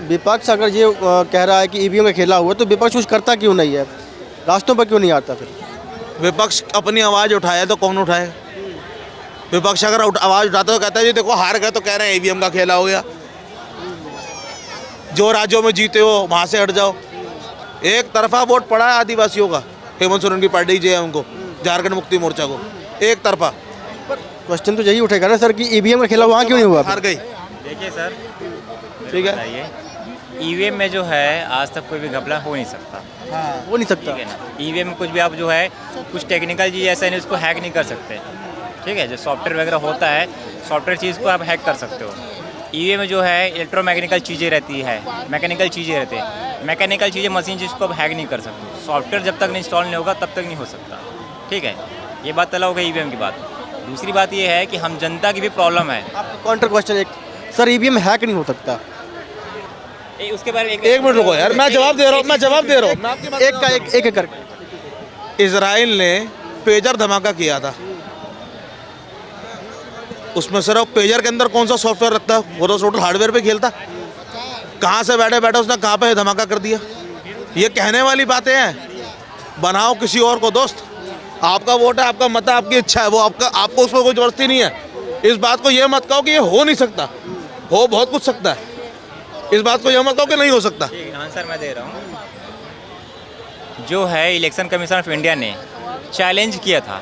विपक्ष अगर ये कह रहा है कि ईवीएम का खेला हुआ है तो विपक्ष कुछ करता क्यों नहीं है, रास्तों पर क्यों नहीं आता फिर? विपक्ष अपनी आवाज़ उठाए तो कौन उठाए? विपक्ष अगर आवाज़ उठाता तो कहता है जी देखो हार गए तो कह रहे हैं ईवीएम का खेला हो गया, जो राज्यों में जीते हो वहाँ से हट जाओ। एक तरफा वोट पड़ा है आदिवासियों का, हेमंत सोरेन की पार्टी जो है उनको, झारखंड मुक्ति मोर्चा को, एक तरफा। क्वेश्चन तो यही उठेगा ना सर कि ईवीएम का खेला वहाँ क्यों नहीं हुआ? हार गई। देखिए सर, ठीक है, ईवीएम में जो है आज तक कोई भी घपला हो नहीं सकता। हाँ, हो नहीं सकता, ठीक है ना। ईवीएम में कुछ भी आप जो है कुछ टेक्निकल चीज़ ऐसा नहीं उसको हैक नहीं कर सकते। ठीक है, जो सॉफ्टवेयर वगैरह होता है, सॉफ्टवेयर चीज़ को आप हैक कर सकते हो। ईवीएम में जो है इलेक्ट्रोमैकेनिकल चीज़ें रहती है, मैकेनिकल चीज़ें रहती है। मैकेनिकल चीज़ें मशीन जिसको आप हैक नहीं कर सकते। सॉफ्टवेयर जब तक नहीं इंस्टॉल नहीं होगा तब तक नहीं हो सकता। ठीक है, ये बात अलग हो गई ईवीएम की बात। दूसरी बात ये है कि हम जनता की भी प्रॉब्लम है। काउंटर क्वेश्चन एक, सर ईवीएम हैक नहीं हो सकता, उसके बारे में एक मिनट रुको यार, मैं जवाब दे रहा हूँ, एक का एक करके। इजराइल ने पेजर धमाका किया था, उसमें सिर्फ पेजर के अंदर कौन सा सॉफ्टवेयर रखता है? वो तो टोटल हार्डवेयर पे खेलता। कहाँ से बैठे बैठे उसने कहाँ पे धमाका कर दिया? ये कहने वाली बातें हैं। बनाओ किसी और को दोस्त, आपका वोट है, आपका मत है, आपकी इच्छा है, वो आपको उसमें कोई जबरदस्ती नहीं है। इस बात को ये मत कहो कि ये हो नहीं सकता, हो बहुत कुछ सकता है। इस बात को ये मत कहो कि नहीं हो सकता। आंसर मैं दे रहा हूँ। जो है इलेक्शन कमीशन ऑफ इंडिया ने चैलेंज किया था,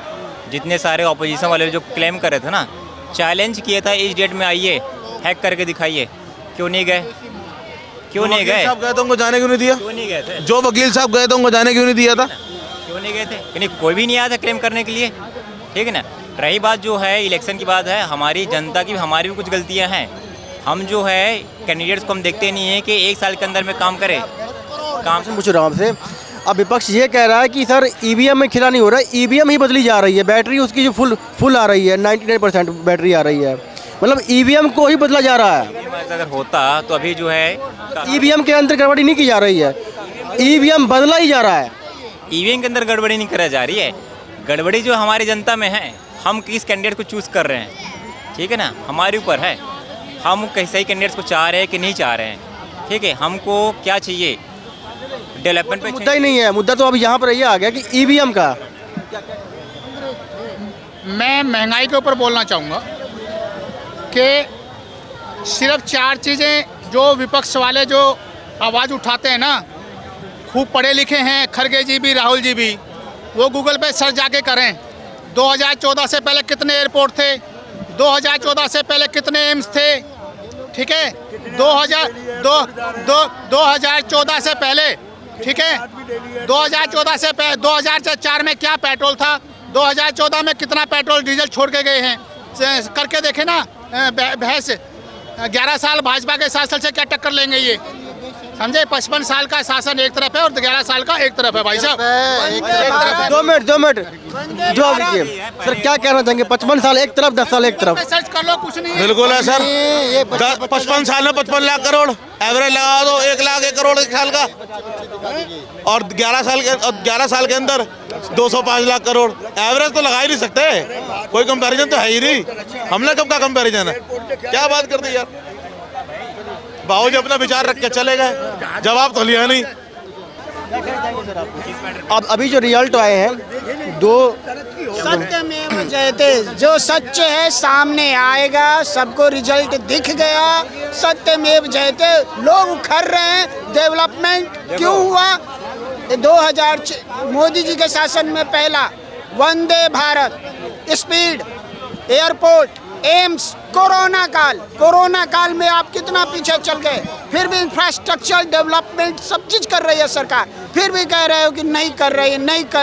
जितने सारे ऑपोजिशन वाले जो क्लेम कर रहे थे ना, चैलेंज किया था इस डेट में आइए हैक करके दिखाइए। क्यों नहीं गए? क्यों नहीं गए? साहब गए तो उनको जाने क्यों नहीं दिया? क्यों नहीं गए थे? जो वकील साहब गए थे उनको जाने क्यों नहीं दिया था? क्यों नहीं गए थे? यानी कोई भी नहीं आया था क्लेम करने के लिए। ठीक है ना। रही बात जो है इलेक्शन की बात है, हमारी जनता की हमारी भी कुछ गलतियां हैं। हम जो है कैंडिडेट्स को हम देखते नहीं है कि एक साल के अंदर में काम करे। काम से पूछ रहा हूँ आपसे, अब विपक्ष ये कह रहा है कि सर ईवीएम में खेला नहीं हो रहा है, ईवीएम ही बदली जा रही है, बैटरी उसकी जो फुल आ रही है, 99% बैटरी आ रही है, मतलब ईवीएम को ही बदला जा रहा है। अगर होता तो अभी जो है ईवीएम के अंदर गड़बड़ी नहीं की जा रही है, ईवीएम बदला ही जा रहा है। ईवीएम के अंदर गड़बड़ी नहीं करा जा रही है, गड़बड़ी जो हमारी जनता में है, हम किस कैंडिडेट को चूज़ कर रहे हैं। ठीक है ना, हमारे ऊपर है, हम सही कैंडिडेट्स को चाह रहे हैं कि नहीं चाह रहे हैं। ठीक है, हमको क्या चाहिए डेवलपमेंट पे मुद्दा ही नहीं है, मुद्दा तो अब यहाँ पर ये आ गया कि ईवीएम का। मैं महंगाई के ऊपर बोलना चाहूँगा कि सिर्फ 4 चीज़ें जो विपक्ष वाले जो आवाज़ उठाते हैं ना, खूब पढ़े लिखे हैं, खड़गे जी भी, राहुल जी भी, वो गूगल पे सर्च जाके करें। 2014 से पहले कितने एयरपोर्ट थे, 2014 से पहले कितने एम्स थे। ठीक है, 2014 से पहले, ठीक है, 2014 से पहले 2004 में क्या पेट्रोल था, 2014 में कितना पेट्रोल डीजल छोड़ के गए हैं, करके देखे ना। बहस 11 साल भाजपा के शासन से क्या टक्कर लेंगे ये, समझे। 55 साल का शासन एक तरफ है और 11 साल का एक तरफ है भाई साहब। 2 मिनट जवाब दीजिए सर, क्या कहना चाहेंगे? 55 साल एक तरफ, 10 साल एक तरफ। सर्च कर लो, कुछ नहीं। बिल्कुल है सर, 55 साल में 55 लाख करोड़ एवरेज लगा दो, 1 लाख 1 करोड़ एक साल का, और 11 साल के अंदर 205 लाख करोड़ एवरेज तो लगा ही नहीं सकते। कोई कंपैरिजन तो है ही नहीं। हमने कब का कंपैरिजन है? क्या बात कर दी यार। बाबू जी अपना विचार रख के चले गए, जवाब तो लिया नहीं। अब अभी जो रिजल्ट आए हैं, 2 सत्यमेव जयते, जो सच है सामने आएगा, सबको रिजल्ट दिख गया। सत्यमेव जयते, लोग उखड़ रहे हैं। डेवलपमेंट क्यों हुआ? 2000 मोदी जी के शासन में पहला Vande Bharat, speed, airport, AIIMS, corona काल में आप कितना पीछे चल गए। फिर भी इंफ्रास्ट्रक्चर डेवलपमेंट सब चीज़ कर रही है सरकार, फिर भी कह रहे हो कि नहीं कर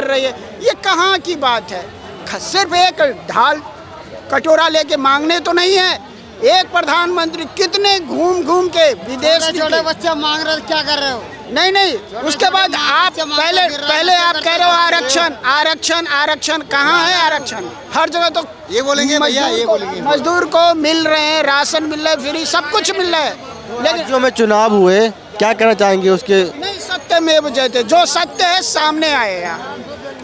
रही है। ये कहाँ की बात है? सिर्फ एक ढाल कटोरा लेके मांगने तो नहीं है। एक प्रधानमंत्री कितने घूम के विदेश, छोटे बच्चे मांग रहे, क्या कर रहे हो? नहीं, उसके बाद आप पहले आप कह रहे हो आरक्षण कहाँ है? आरक्षण हर जगह तो ये बोलेंगे भैया, ये बोलेंगे। मजदूर को मिल रहे हैं, राशन मिल रहा है, फ्री सब कुछ मिल रहा है, लेकिन जो में चुनाव हुए, क्या कहना चाहेंगे उसके? नहीं, सत्यमेव जयते, जो सत्य है सामने आएगा।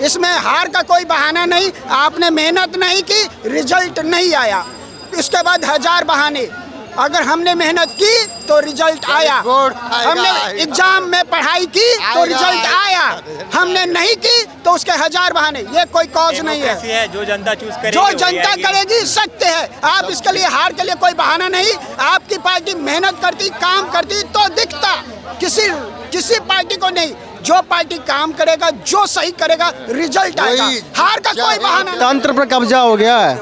इसमें हार का कोई बहाना नहीं। आपने मेहनत नहीं की, रिजल्ट नहीं आया, इसके बाद 1000 बहाने। अगर हमने मेहनत की तो रिजल्ट आया। हमने एग्जाम में पढ़ाई की तो रिजल्ट आया, हमने नहीं की तो उसके 1000 बहाने। ये कोई कॉज नहीं है, डेमोक्रेसी है, जो जनता चूज करेगी जो वही जनता आएगी। करेगी सत्य है। आप इसके लिए हार के लिए कोई बहाना नहीं। आपकी पार्टी मेहनत करती, काम करती तो दिखता, किसी पार्टी को नहीं। जो पार्टी काम करेगा, जो सही करेगा, रिजल्ट आएगा। हार का कोई बहाना नहीं। तंत्र पर कब्जा हो गया है,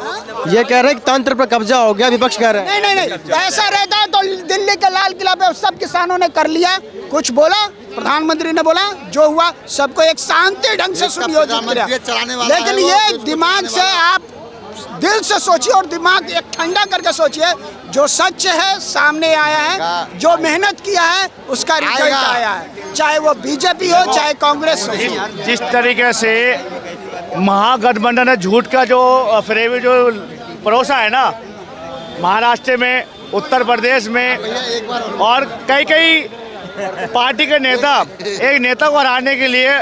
ये कह रहे हैं कि तंत्र पर कब्जा हो गया, विपक्ष कह रहे हैं। नहीं, ऐसा रहता है तो दिल्ली के लाल किला पे सब किसानों ने कर लिया, कुछ बोला, प्रधानमंत्री ने बोला, जो हुआ सबको एक शांति ढंग से सुनियोजित किया। लेकिन ये दिमाग से आप दिल से सोचिए और दिमाग एक ठंडा करके सोचिए, जो सच है सामने आया है, जो मेहनत किया है उसका रिजल्ट आया है, चाहे वो बीजेपी हो चाहे कांग्रेस हो। जिस तरीके से महागठबंधन ने झूठ का जो फ्रेम जो परोसा है ना, महाराष्ट्र में, उत्तर प्रदेश में और कई पार्टी के नेता एक नेता को हराने के लिए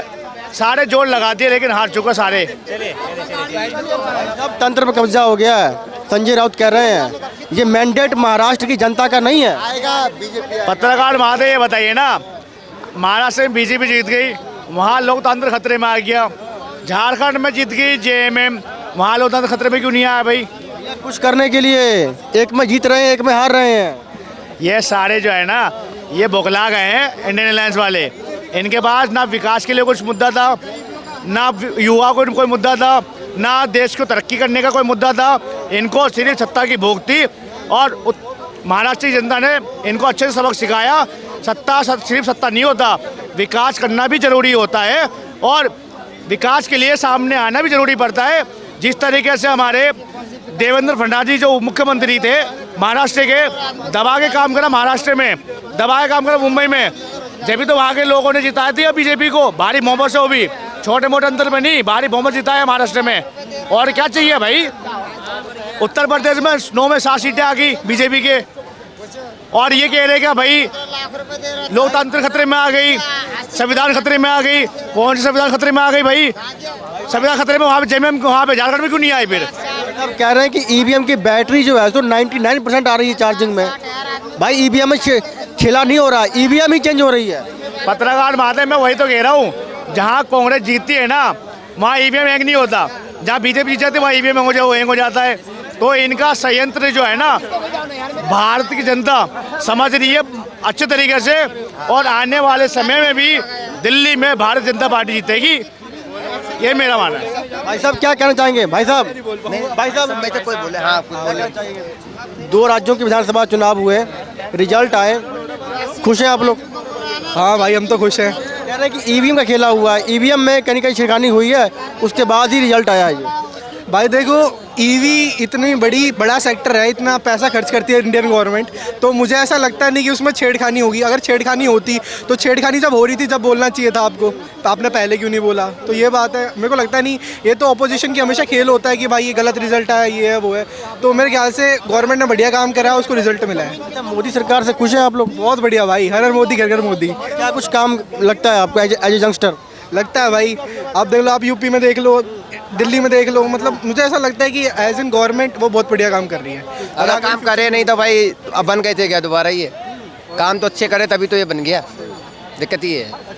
सारे जोर लगा दिए, लेकिन हार चुका सारे। सब तंत्र पर कब्जा हो गया है, संजय राउत कह रहे हैं। ये मैंडेट महाराष्ट्र की जनता का नहीं है। पत्रकार महोदय ये बताइए ना, महाराष्ट्र में बीजेपी जीत गई, वहाँ लोकतंत्र खतरे में आ गया। झारखंड में जीत गई जेएमएम, वहाँ लोकतंत्र खतरे में क्यों नहीं आया भाई? कुछ करने के लिए एक में जीत रहे हैं, एक में हार रहे हैं। ये सारे जो है ना, ये बौखला गए हैं इंडियन अलायंस वाले। इनके पास ना विकास के लिए कुछ मुद्दा था, ना युवा को कोई मुद्दा था, ना देश को तरक्की करने का कोई मुद्दा था। इनको सिर्फ सत्ता की भूख थी और महाराष्ट्र की जनता ने इनको अच्छे से सबक सिखाया। सिर्फ सत्ता नहीं होता, विकास करना भी जरूरी होता है और विकास के लिए सामने आना भी जरूरी पड़ता है। जिस तरीके से हमारे देवेंद्र फडणवीस जो मुख्यमंत्री थे महाराष्ट्र के, दबा के काम करा महाराष्ट्र में, दबा के काम करा मुंबई में, जब भी तो वहाँ के लोगों ने जिताया था बीजेपी को भारी बहुमत से, वो भी छोटे मोटे अंतर में नहीं, भारी बहुमत जिताया महाराष्ट्र में। और क्या चाहिए भाई? उत्तर प्रदेश में 9 में 7 सीटें आ गई बीजेपी के, और ये कह रहे क्या भाई लोकतंत्र खतरे में आ गई, संविधान खतरे में आ गई? कौन सी संविधान खतरे में आ गई भाई? संविधान खतरे में वहाँ पे जेएमएम, वहाँ पे झारखंड में क्यों नहीं आई फिर? अब कह रहे हैं कि ईवीएम की बैटरी जो है तो 99% आ रही है चार्जिंग में। भाई ईवीएम में खेला नहीं हो रहा, ईवीएम ही चेंज हो रही है। पत्रकार महोदय मैं वही तो कह रहा हूँ, जहाँ कांग्रेस जीतती है ना वहाँ ईवीएम हैंग नहीं होता, जहाँ बीजेपी जीत जाती है वहाँ ईवीएम हैंग हो जाता है। तो इनका संयंत्र जो है ना, भारत की जनता समझ रही है अच्छे तरीके से, और आने वाले समय में भी दिल्ली में भारतीय जनता पार्टी जीतेगी, ये मेरा मानना है। भाई साहब क्या कहना चाहेंगे? भाई साहब मैं तो कोई बोले, हाँ कुछ बोले। 2 राज्यों के विधानसभा चुनाव हुए, रिजल्ट आए, खुश हैं आप लोग? हाँ भाई हम तो खुश हैं। कह रहे हैं कि ईवीएम का खेला हुआ है, ईवीएम में कहीं कहीं छिड़खानी हुई है, उसके बाद ही रिजल्ट आया है। ये भाई देखो, ईवी इतनी बड़ा सेक्टर है, इतना पैसा खर्च करती है इंडियन गवर्नमेंट, तो मुझे ऐसा लगता नहीं कि उसमें छेड़खानी होगी। अगर छेड़खानी होती तो छेड़खानी जब हो रही थी जब बोलना चाहिए था आपको, तो आपने पहले क्यों नहीं बोला? तो ये बात है, मेरे को लगता नहीं। ये तो अपोजिशन की हमेशा खेल होता है कि भाई ये गलत रिजल्ट आया, ये है वो है। तो मेरे ख्याल से गवर्नमेंट ने बढ़िया काम करा है, उसको रिजल्ट मिला है। अच्छा, मोदी सरकार से खुश हैं आप लोग? बहुत बढ़िया भाई, हर मोदी घर घर मोदी। क्या कुछ काम लगता है आपको एज ए यंगस्टर? लगता है भाई, आप देख लो, आप यूपी में देख लो, दिल्ली में देख लो, मतलब मुझे ऐसा लगता है कि एज इन गवर्नमेंट वो बहुत बढ़िया काम कर रही है। अगर काम करे नहीं तो भाई अब बन गए थे क्या दोबारा? ये काम तो अच्छे करे तभी तो ये बन गया, दिक्कत ये है।